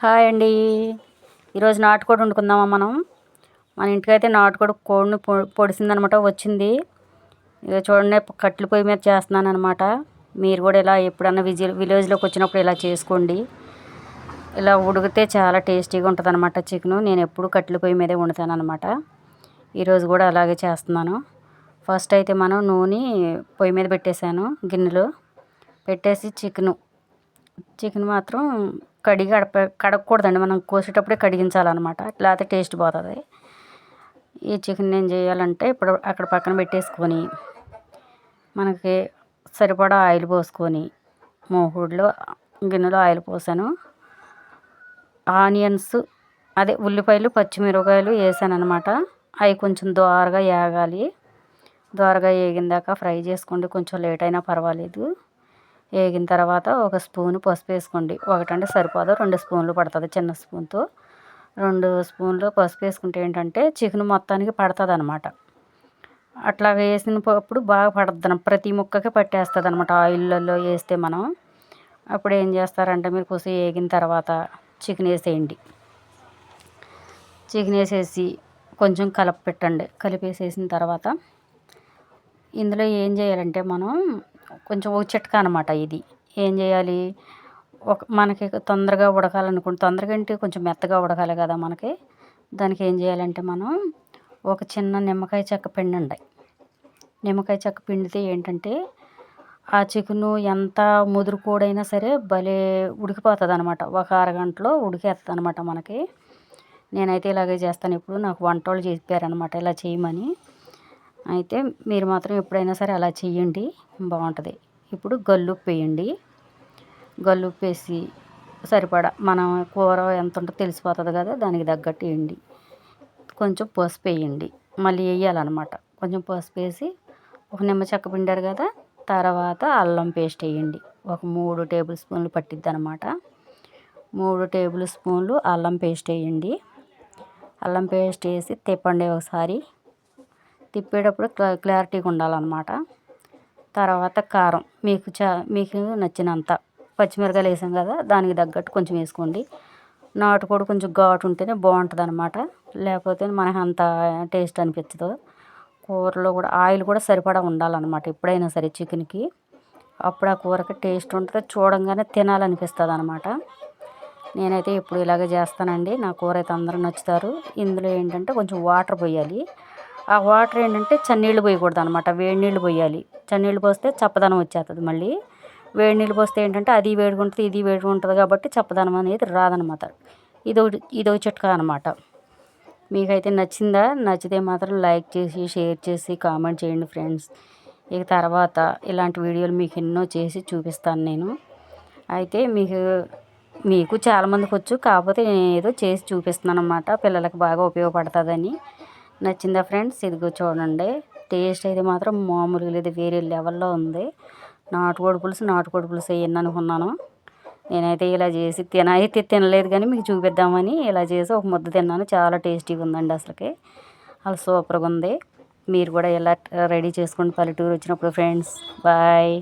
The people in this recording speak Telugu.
హాయ్ అండి. ఈరోజు నాటుకోడి వండుకుందామా మనం. మన ఇంటికైతే కోడిని పొడిసిందనమాట వచ్చింది. ఇక చూడండి కట్టెల పొయ్యి మీద చేస్తున్నాను అనమాట. మీరు కూడా ఇలా ఎప్పుడన్నా విలేజ్లోకి వచ్చినప్పుడు ఇలా చేసుకోండి. ఇలా ఉడికితే చాలా టేస్టీగా ఉంటుంది అనమాట చికెను. నేను ఎప్పుడు కట్టెల పొయ్యి మీదే వండుతాను అనమాట. ఈరోజు కూడా అలాగే చేస్తున్నాను. ఫస్ట్ అయితే మనం నూనె పొయ్యి మీద పెట్టేశాను, గిన్నెలో పెట్టేసి చికెన్ మాత్రం కడగకూడదండి. మనం కోసేటప్పుడే కడిగించాలన్నమాట, లేకపోతే టేస్ట్ పోతుంది. ఈ చికెన్ ఏం చేయాలంటే ఇప్పుడు అక్కడ పక్కన పెట్టేసుకొని మనకి సరిపడా ఆయిల్ పోసుకొని మూకుడులో గిన్నెలో ఆయిల్ పోసాను. ఆనియన్స్ ఉల్లిపాయలు పచ్చిమిరపకాయలు వేసాను అనమాట. అవి కొంచెం దోరగా వేగాలి. దోరగా వేగిందాక ఫ్రై చేసుకోండి, కొంచెం లేట్ అయినా పర్వాలేదు. వేగిన తర్వాత ఒక స్పూను పసుపు వేసుకోండి. ఒకటంటే సరిపోదు, 2 స్పూన్లు పడుతుంది. చిన్న స్పూన్తో 2 స్పూన్లు పసుపు వేసుకుంటే ఏంటంటే చికెన్ మొత్తానికి పడుతుంది అనమాట. అట్లా వేసినప్పుడు బాగా పడుతుంది, ప్రతి ముక్కకి పట్టేస్తుంది అనమాట ఆయిల్లో వేస్తే మనం. అప్పుడు ఏం చేస్తారంటే మీరు కొంచెం వేగిన తర్వాత చికెన్ వేసేయండి. చికెన్ వేసేసి కొంచెం పెట్టండి. కలిపేసేసిన తర్వాత ఇందులో ఏం చేయాలంటే మనం కొంచెం ఒక చిట్కా అనమాట. ఇది ఏం చేయాలి, మనకి తొందరగా ఉడకాలనుకుంటే, తొందరగా అంటే కొంచెం మెత్తగా ఉడకాలి కదా మనకి. దానికి ఏం చేయాలంటే మనం ఒక చిన్న నిమ్మకాయ చెక్క పిండండి. నిమ్మకాయ చెక్క పిండితే ఏంటంటే ఆ చికెను ఎంత ముదురుకోడైనా సరే భలే ఉడికిపోతుంది అనమాట. ఒక అరగంటలో ఉడికేస్తుంది అనమాట మనకి. నేనైతే ఇలాగే చేస్తాను. ఇప్పుడు నాకు వంటోళ్ళు చెప్పారనమాట ఇలా చేయమని. అయితే మీరు మాత్రం ఎప్పుడైనా సరే అలా చెయ్యండి, బాగుంటుంది. ఇప్పుడు గల్లుప్పు వేయండి. గల్లుప్పు వేసి సరిపడా మనం కూర ఎంత ఉంటుందో తెలిసిపోతుంది కదా, దానికి తగ్గట్టు వేయండి. కొంచెం పసుపు వేయండి, మళ్ళీ వేయాలన్నమాట. కొంచెం పసుపు వేసి ఒక నిమ్మ చెక్క పిండారు కదా, తర్వాత అల్లం పేస్ట్ వేయండి. ఒక 3 టేబుల్ స్పూన్లు పట్టిద్ది అనమాట. 3 టేబుల్ స్పూన్లు అల్లం పేస్ట్ వేయండి. అల్లం పేస్ట్ వేసి తిప్పండి ఒకసారి. తిప్పేటప్పుడు క్లారిటీగా ఉండాలన్నమాట. తర్వాత కారం మీకు నచ్చినంత. పచ్చిమిరకాయలు వేసాం కదా, దానికి తగ్గట్టు కొంచెం వేసుకోండి. నాటుకోడి కొంచెం ఘాటు ఉంటేనే బాగుంటుంది అనమాట, లేకపోతే మనకు అంత టేస్ట్ అనిపించదు. కూరలో కూడా ఆయిల్ కూడా సరిపడా ఉండాలన్నమాట ఎప్పుడైనా సరే చికెన్కి. అప్పుడు ఆ కూరకి టేస్ట్ ఉంటుంది, చూడంగానే తినాలనిపిస్తుంది అనమాట. నేనైతే ఎప్పుడు ఇలాగే చేస్తానండి. నా కూర అయితే అందరూ నచ్చుతారు. ఇందులో ఏంటంటే కొంచెం వాటర్ పోయాలి. ఆ వాటర్ ఏంటంటే చన్నీళ్ళు పోయకూడదు అనమాట, వేడి నీళ్ళు పోయాలి. చన్నీళ్ళు పోస్తే చప్పదనం వచ్చేస్తుంది. మళ్ళీ వేడి నీళ్ళు పోస్తే ఏంటంటే అది వేడిగా ఉంటుంది, ఇది వేడిగా ఉంటుంది, కాబట్టి చప్పదనం అనేది రాదనమాట. ఇదో చిట్కా అనమాట. మీకైతే నచ్చిందా? నచ్చితే మాత్రం లైక్ చేసి, షేర్ చేసి, కామెంట్ చేయండి ఫ్రెండ్స్. ఇక తర్వాత ఇలాంటి వీడియోలు మీకు ఎన్నో చేసి చూపిస్తాను నేను. అయితే మీకు చాలామందికి వచ్చు, కాకపోతే నేను ఏదో చేసి చూపిస్తున్నాను అనమాట, పిల్లలకు బాగా ఉపయోగపడుతుందని. నచ్చిందా ఫ్రెండ్స్? ఇదిగో చూడండి, టేస్ట్ అయితే మాత్రం మామూలుగా లేదు, వేరే లెవెల్లో ఉంది. నాటుకోడి పులుసు వేయను అనుకున్నాను. నేనైతే ఇలా చేసి అయితే తినలేదు, కానీ మీకు చూపిద్దామని ఇలా చేసి ఒక ముద్ద తిన్నాను. చాలా టేస్టీగా ఉందండి, అసలుకి అలా సూపర్గా ఉంది. మీరు కూడా ఇలా రెడీ చేసుకోండి పల్లెటూరు వచ్చినప్పుడు ఫ్రెండ్స్. బాయ్.